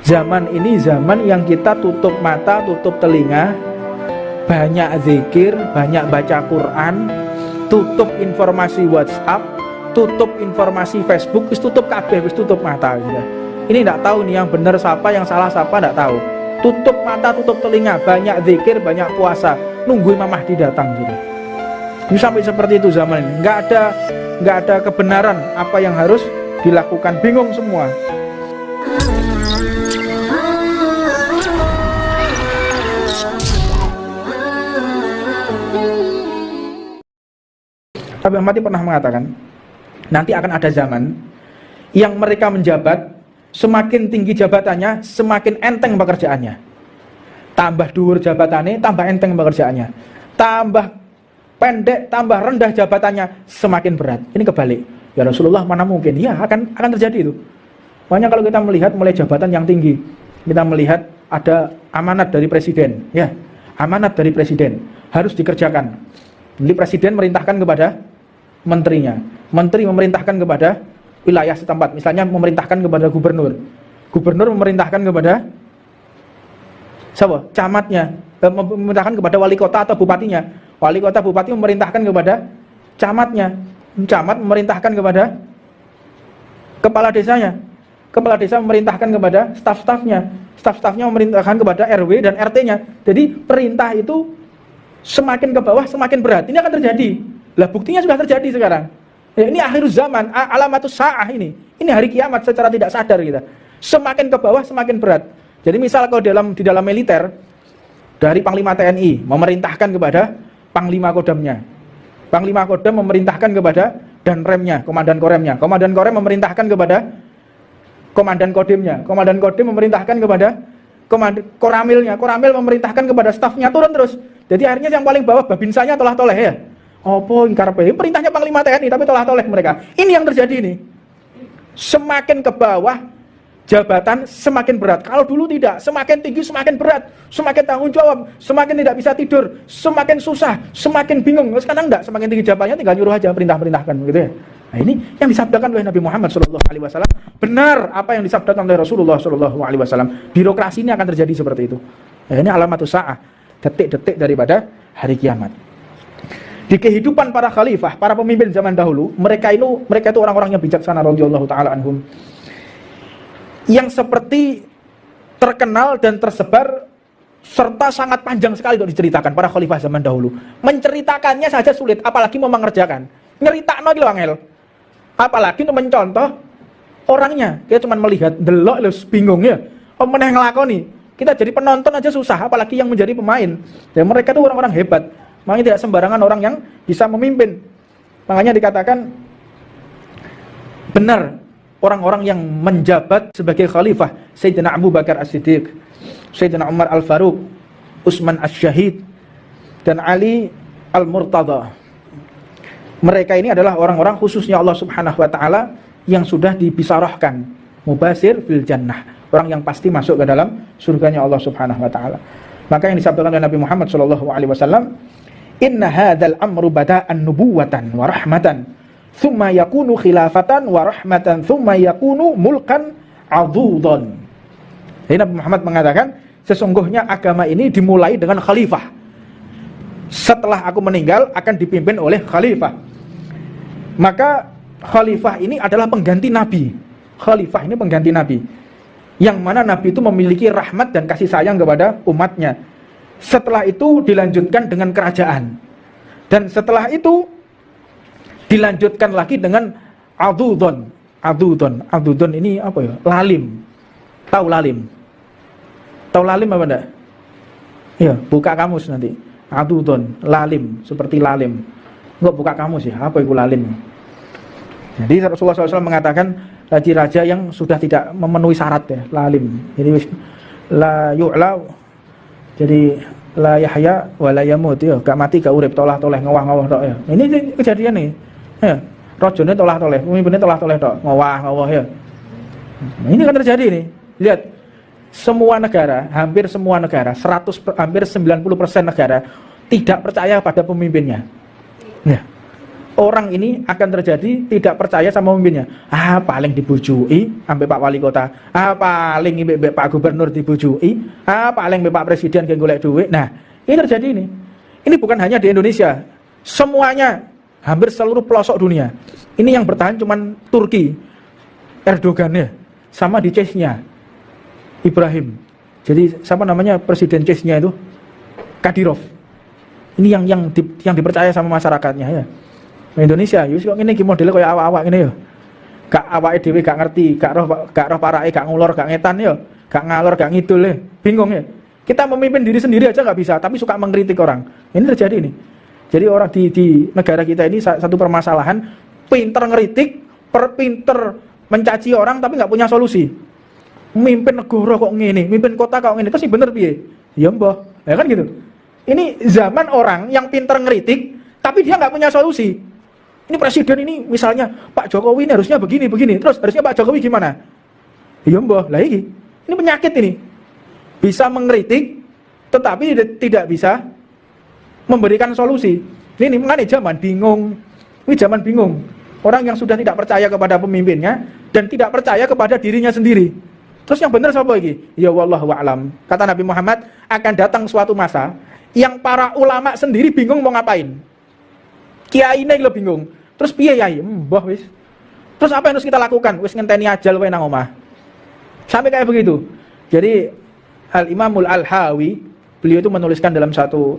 Zaman ini zaman yang kita tutup mata, tutup telinga, banyak zikir, banyak baca Quran, tutup informasi WhatsApp, tutup informasi Facebook, tutup kabeh, tutup mata sudah. Ini tidak tahu nih yang benar siapa, yang salah siapa, tidak tahu. Tutup mata, tutup telinga, banyak zikir, banyak puasa, nunggu Imam Mahdi datang sudah. Ini sampai seperti itu zaman ini. Nggak ada kebenaran apa yang harus dilakukan, bingung semua. Habib Ahmad pernah mengatakan, nanti akan ada zaman yang mereka menjabat, semakin tinggi jabatannya, semakin enteng pekerjaannya. Tambah dhuwur jabatannya, tambah enteng pekerjaannya. Tambah pendek, tambah rendah jabatannya, semakin berat. Ini kebalik. Ya Rasulullah, mana mungkin? Ya akan terjadi itu. Makanya kalau kita melihat mulai jabatan yang tinggi, kita melihat ada amanat dari presiden. Ya, amanat dari presiden harus dikerjakan. Jadi presiden merintahkan kepada menterinya, menteri memerintahkan kepada wilayah setempat, misalnya memerintahkan kepada gubernur, gubernur memerintahkan kepada siapa? Camatnya, memerintahkan kepada wali kota atau bupatinya, wali kota bupati memerintahkan kepada camatnya, camat memerintahkan kepada kepala desanya, kepala desa memerintahkan kepada staf-stafnya, staf-stafnya memerintahkan kepada RW dan RT-nya. Jadi perintah itu semakin ke bawah semakin berat. Ini akan terjadi. Lah buktinya sudah terjadi sekarang. Ya, ini akhir zaman, alamatus sa'ah ini. Ini hari kiamat secara tidak sadar kita. Semakin ke bawah semakin berat. Jadi misal kalau di dalam militer, dari Panglima TNI memerintahkan kepada Panglima Kodamnya. Panglima Kodam memerintahkan kepada Danremnya, Komandan Koremnya. Komandan Korem memerintahkan kepada Komandan Kodimnya. Komandan Kodim memerintahkan kepada Koramilnya. Koramil memerintahkan kepada stafnya, turun terus. Jadi akhirnya yang paling bawah babinsanya toleh-toleh ya. Opo ingkar perintahnya Panglima TNI tapi toleh-toleh mereka. Ini yang terjadi ini. Semakin ke bawah jabatan semakin berat. Kalau dulu tidak, semakin tinggi semakin berat, semakin tanggung jawab, semakin tidak bisa tidur, semakin susah, semakin bingung. Sekarang enggak, semakin tinggi jabatannya tinggal nyuruh aja, perintah-perintahkan gitu ya. Nah, ini yang disabdakan oleh Nabi Muhammad SAW. Benar apa yang disabdakan oleh Rasulullah SAW. Birokrasi ini akan terjadi seperti itu. Nah, ini alamatus sa'ah, detik-detik daripada hari kiamat. Di kehidupan para khalifah, para pemimpin zaman dahulu, mereka itu orang-orang yang bijaksana radhiyallahu taala anhum, yang seperti terkenal dan tersebar serta sangat panjang sekali untuk diceritakan para khalifah zaman dahulu. Menceritakannya saja sulit, apalagi mau mengerjakan. Nyeritakno iki lho angel. Apalagi untuk mencontoh orangnya. Kita cuma melihat, delok lho bingung ya. Oh meneh nglakoni. Kita jadi penonton aja susah, apalagi yang menjadi pemain. Dan mereka itu orang-orang hebat. Makanya tidak sembarangan orang yang bisa memimpin. Makanya dikatakan benar orang-orang yang menjabat sebagai khalifah, Sayyidina Abu Bakar As-Siddiq, Sayyidina Umar Al-Faruq, Utsman Asy-Syahid, dan Ali Al-Murtada. Mereka ini adalah orang-orang khususnya Allah Subhanahu wa taala yang sudah dibisarahkan mubasir fil jannah, orang yang pasti masuk ke dalam surganya Allah Subhanahu wa taala. Maka yang disabdakan oleh Nabi Muhammad sallallahu alaihi wasallam, inna hadzal amru bada'an nubuwatan wa rahmatan, thumma yakunu khilafatan wa rahmatan, thumma yakunu mulkan 'adhudan. Jadi Nabi Muhammad mengatakan, sesungguhnya agama ini dimulai dengan khalifah. Setelah aku meninggal akan dipimpin oleh khalifah. Maka khalifah ini adalah pengganti nabi. Khalifah ini pengganti nabi, yang mana nabi itu memiliki rahmat dan kasih sayang kepada umatnya. Setelah itu dilanjutkan dengan kerajaan, dan setelah itu dilanjutkan lagi dengan adudon. Adudon ini apa ya? Lalim. Tahu lalim? Tahu lalim apa enggak? Ya, buka kamus nanti. Adudon, lalim, seperti lalim. Enggak buka kamus ya, apa itu lalim? Jadi Rasulullah SAW mengatakan raja-raja yang sudah tidak memenuhi syarat ya, lalim. Jadi la yu'la, jadi la yahya wa la yamut ya, gak mati gak urip, tolah-toleh ngowah-ngowah tok ya. Ini kejadian nih. Ya, rajane tolah-toleh, pemimpinnya tolah-toleh tok, ngowah-ngowah ya. Nah, ini kan terjadi nih. Lihat, semua negara, hampir semua negara, hampir 90% negara tidak percaya pada pemimpinnya. Ya. orang ini akan terjadi tidak percaya sama pemimpinnya. Paling dibujui sampai Pak Wali Kota. Paling Pak Gubernur dibujui. Paling Pak Presiden yang golek duit. Nah, ini terjadi ini. Ini bukan hanya di Indonesia. Semuanya, hampir seluruh pelosok dunia. Ini yang bertahan cuman Turki, Erdogan ya, sama di Chechnya, Ibrahim. Jadi siapa namanya presiden Chechnya itu? Kadyrov. Ini yang dipercaya sama masyarakatnya ya. Indonesia, yus kok ngene iki modele kaya awak-awak ngene ya. Gak awake dhewe gak ngerti, gak roh parake, gak ngulur, gak ngetan ya, gak ngalor, gak ngidul ya. Bingung ya. Kita memimpin diri sendiri aja gak bisa, tapi suka mengkritik orang. Ini terjadi nih. Jadi orang di negara kita ini satu permasalahan, pinter ngeritik, pinter mencaci orang tapi gak punya solusi. Mimpin negara kok ngene, mimpin kota kok ngene, terus bener piye? Ya mbah, ya kan gitu. Ini zaman orang yang pinter ngeritik tapi dia gak punya solusi. Ini presiden ini misalnya Pak Jokowi ini harusnya begini, terus harusnya Pak Jokowi gimana? Ya mbah, lah ini penyakit ini. Bisa mengkritik tetapi tidak bisa memberikan solusi. Ini mengenai zaman bingung. Ini zaman bingung. Orang yang sudah tidak percaya kepada pemimpinnya dan tidak percaya kepada dirinya sendiri. Terus yang benar siapa lagi? Ya wallahu a'lam. Kata Nabi Muhammad, akan datang suatu masa yang para ulama sendiri bingung mau ngapain. Kiai ini lo bingung. Terus piye yai? Mbah wis. Terus apa yang harus kita lakukan? Wis ngenteni ajal wae nang omah. Sampai kayak begitu. Jadi Al-Imamul Al-Hawi, beliau itu menuliskan dalam satu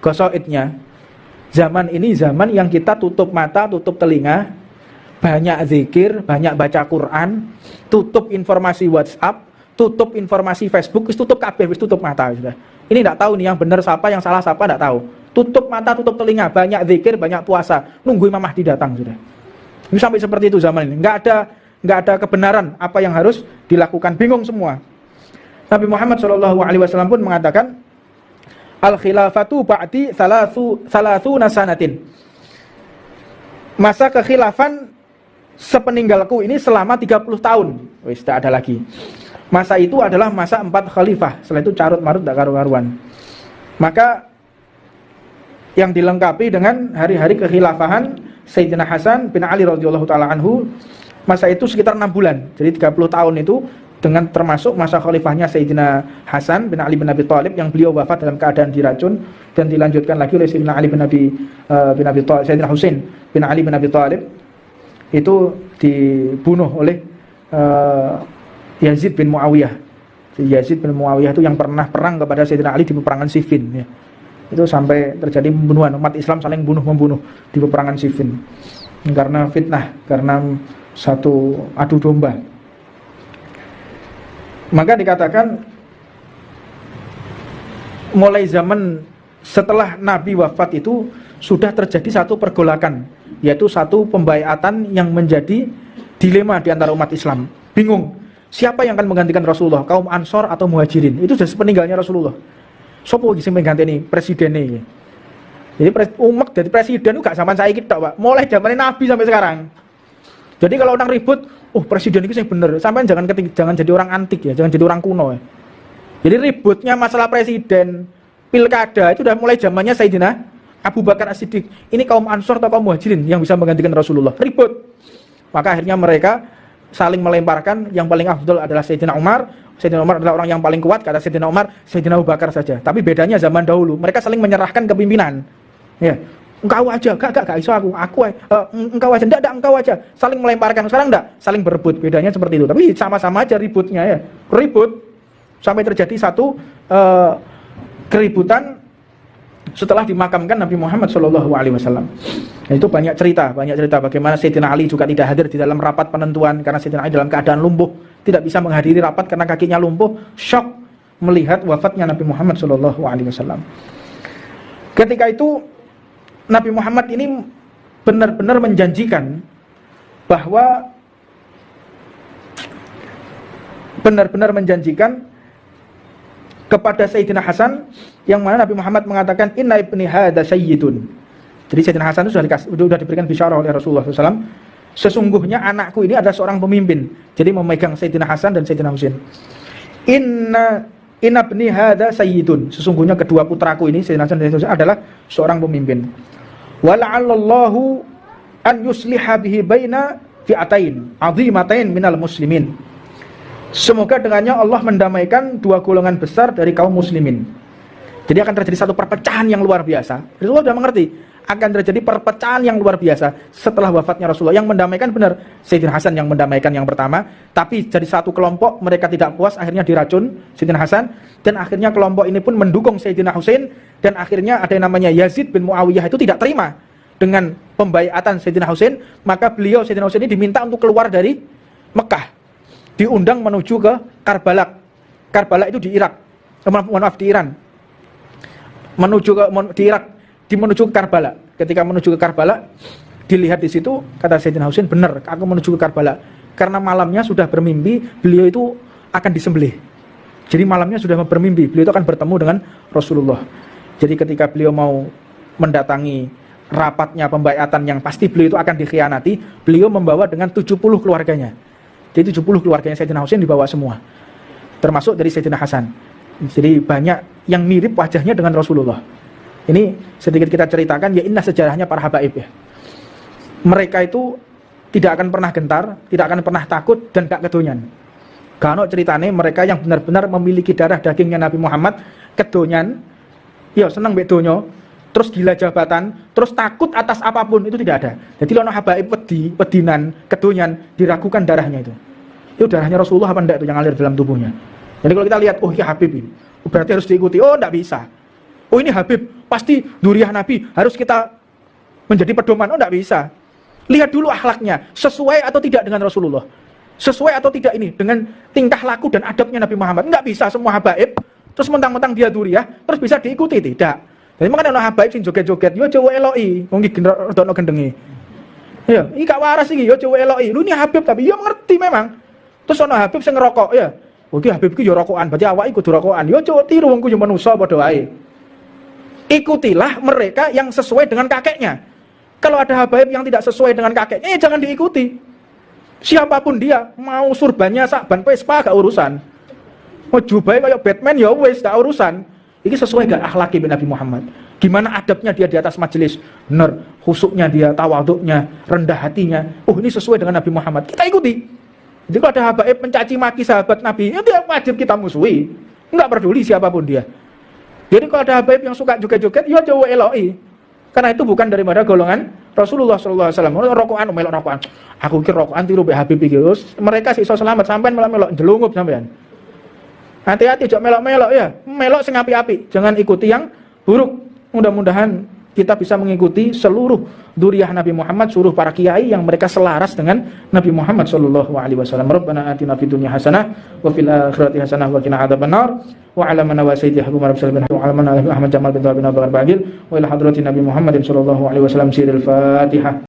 qasaidnya, zaman ini zaman yang kita tutup mata, tutup telinga, banyak zikir, banyak baca Quran, tutup informasi WhatsApp, tutup informasi Facebook, wis tutup kabeh, wis tutup mata sudah. Ini enggak tahu nih yang benar siapa, yang salah siapa enggak tahu. Tutup mata, tutup telinga, banyak zikir, banyak puasa, nunggu Imam Mahdi datang sudah. Ini sampai seperti itu zaman ini. Enggak ada kebenaran apa yang harus dilakukan, bingung semua. Nabi Muhammad SAW pun mengatakan, al-khilafatu ba'di salasuna sanatin. Masa kekhilafan sepeninggalku ini selama 30 tahun. Wis tak ada lagi. Masa itu adalah masa 4 khalifah. Setelah itu carut marut tak karu-karuan. Maka yang dilengkapi dengan hari-hari kekhilafahan Sayyidina Hasan bin Ali radhiyallahu taala anhu, masa itu sekitar 6 bulan. Jadi 30 tahun itu dengan termasuk masa khalifahnya Sayyidina Hasan bin Ali bin Abi Thalib yang beliau wafat dalam keadaan diracun, dan dilanjutkan lagi oleh Sayyidina Ali bin Abi Thalib, Sayyidina Husain bin Ali bin Abi Thalib itu dibunuh oleh Yazid bin Muawiyah. Yazid bin Muawiyah itu yang pernah perang kepada Sayyidina Ali di peperangan Siffin ya. Itu sampai terjadi pembunuhan, umat Islam saling bunuh-membunuh di peperangan Siffin karena fitnah, karena satu adu domba. Maka dikatakan mulai zaman setelah Nabi wafat itu sudah terjadi satu pergolakan, yaitu satu pembaiatan yang menjadi dilema di antara umat Islam. Bingung, siapa yang akan menggantikan Rasulullah, kaum Ansor atau Muhajirin? Itu sudah sepeninggalnya Rasulullah. Sopo iki sing mengganti presiden ini? Jadi umat jadi presiden itu gak zaman saiki tok, Pak. Mulai zaman Nabi sampai sekarang. Jadi kalau orang ribut, presiden itu yang bener. Sampai jangan jadi orang antik ya, jangan jadi orang kuno ya. Jadi ributnya masalah presiden, pilkada itu udah mulai zamannya Sayyidina Abu Bakar As-Siddiq. Ini kaum Ansor atau kaum Muhajirin yang bisa menggantikan Rasulullah. Ribut. Maka akhirnya mereka saling melemparkan, yang paling afdal adalah Sayyidina Umar. Sayyidina Umar adalah orang yang paling kuat, kata Sayyidina Umar, Sayyidina Abu Bakar saja. Tapi bedanya zaman dahulu, mereka saling menyerahkan kepimpinan. Ya, engkau aja, gak iso aku engkau aja, enggak, engkau aja. Saling melemparkan, sekarang enggak, saling berebut. Bedanya seperti itu. Tapi sama-sama aja ributnya ya. Ribut sampai terjadi satu keributan setelah dimakamkan Nabi Muhammad SAW. Itu banyak cerita bagaimana Sayyidina Ali juga tidak hadir di dalam rapat penentuan karena Sayyidina Ali dalam keadaan lumpuh, tidak bisa menghadiri rapat karena kakinya lumpuh, syok melihat wafatnya Nabi Muhammad SAW. Ketika itu Nabi Muhammad ini benar-benar menjanjikan bahwa kepada Sayyidina Hasan, yang mana Nabi Muhammad mengatakan inna ibni hadza sayyidun. Jadi Sayyidina Hasan itu sudah diberikan bisyarah oleh Rasulullah SAW. Sesungguhnya anakku ini adalah seorang pemimpin. Jadi memegang Sayyidina Hasan dan Sayyidina Husain. Inna ibni hadza sayyidun. Sesungguhnya kedua putraku ini Sayyidina Hasan dan Sayyidina Husain adalah seorang pemimpin. Wa la'allallahu an yusliha bihi baina fi'atain 'azimatain minal muslimin. Semoga dengannya Allah mendamaikan dua golongan besar dari kaum muslimin. Jadi akan terjadi satu perpecahan yang luar biasa. Rasulullah sudah mengerti akan terjadi perpecahan yang luar biasa setelah wafatnya Rasulullah. Yang mendamaikan benar Sayyidina Hasan yang mendamaikan yang pertama, tapi jadi satu kelompok mereka tidak puas, akhirnya diracun Sayyidina Hasan, dan akhirnya kelompok ini pun mendukung Sayyidina Husain, dan akhirnya ada yang namanya Yazid bin Muawiyah itu tidak terima dengan pembaiatan Sayyidina Husain, maka beliau Sayyidina Husain ini diminta untuk keluar dari Mekah, diundang menuju ke Karbala. Karbala itu di Irak, maaf di Iran, di Irak, menuju ke Karbala. Ketika menuju ke Karbala, dilihat di situ, kata Sayyidina Husain, benar, aku menuju ke Karbala karena malamnya sudah bermimpi beliau itu akan disembelih. Jadi malamnya sudah bermimpi beliau itu akan bertemu dengan Rasulullah. Jadi ketika beliau mau mendatangi rapatnya pembaiatan yang pasti beliau itu akan dikhianati, beliau membawa dengan 70 keluarganya. Jadi 70 keluarganya Sayyidina Husain dibawa semua, termasuk dari Sayyidina Hasan. Jadi banyak yang mirip wajahnya dengan Rasulullah. Ini sedikit kita ceritakan, ya indah sejarahnya para habaib ya. Mereka itu tidak akan pernah gentar, tidak akan pernah takut, dan gak kedonyan. Karena ceritanya mereka yang benar-benar memiliki darah dagingnya Nabi Muhammad, kedonyan, ya senang bedonyo, terus gila jabatan, terus takut atas apapun, itu tidak ada. Jadi lono habaib pedinan, kedonyan, diragukan darahnya itu. Itu darahnya Rasulullah apa enggak itu yang ngalir dalam tubuhnya. Jadi kalau kita lihat, oh ya Habib ini, berarti harus diikuti. Oh enggak bisa. Oh ini Habib, pasti duriah Nabi, harus kita menjadi pedoman. Oh enggak bisa. Lihat dulu akhlaknya, sesuai atau tidak dengan Rasulullah. Sesuai atau tidak ini dengan tingkah laku dan adabnya Nabi Muhammad. Enggak bisa semua habaib terus mentang-mentang dia duriah terus bisa diikuti, tidak. Jadi makanya ana habaib sing joget-joget, yo cowo eloki, wong iki rodono gendenge. Ya, iki gak waras iki, yo cowo eloki. Lu ini Habib tapi yo ngerti memang. Terus ana Habib sing ngerokok, ya. Oh iki Habib iki yo rokokan, berarti awake kudu rokokan. Yo cowo tiru wong ku yo manusa padha wae. Ikutilah mereka yang sesuai dengan kakeknya. Kalau ada habaib yang tidak sesuai dengan kakeknya, jangan diikuti. Siapapun dia, mau surbannya sakban Vespa gak urusan. Mau jubahe kayak Batman ya wis gak urusan. Ini sesuai gak akhlaki Nabi Muhammad. Gimana adabnya dia di atas majelis? Benar, khusuknya dia, tawaduknya, rendah hatinya. Oh, ini sesuai dengan Nabi Muhammad. Kita ikuti. Jadi kalau ada habaib mencaci maki sahabat Nabi, itu wajib kita musuhi. Enggak peduli siapapun dia. Jadi kalau ada habaib yang suka joget-joget, ya jauh eloi. Karena itu bukan daripada golongan Rasulullah sallallahu alaihi wasallam. Rokokan melok rokokan. Aku kira rokokan tiru be Habib iki. Mereka sih iso selamat sampean melok ndelungup sampean. Hati-hati jok melok-melok ya. Melok sing api-api, jangan ikuti yang buruk. Mudah-mudahan kita bisa mengikuti seluruh dzurriyyah Nabi Muhammad, seluruh para kiai yang mereka selaras dengan Nabi Muhammad sallallahu alaihi wasallam. Rabbana atina fid dunya hasanah wa fil akhirati hasanah wa qina adzabannar. Wa ala man wasaiti hakum rabb sallallahu wa ala man Ahmad Jamal bin Abdul Bagir wa ila hadratin Nabi Muhammadin sallallahu alaihi wasallam siril Fatihah.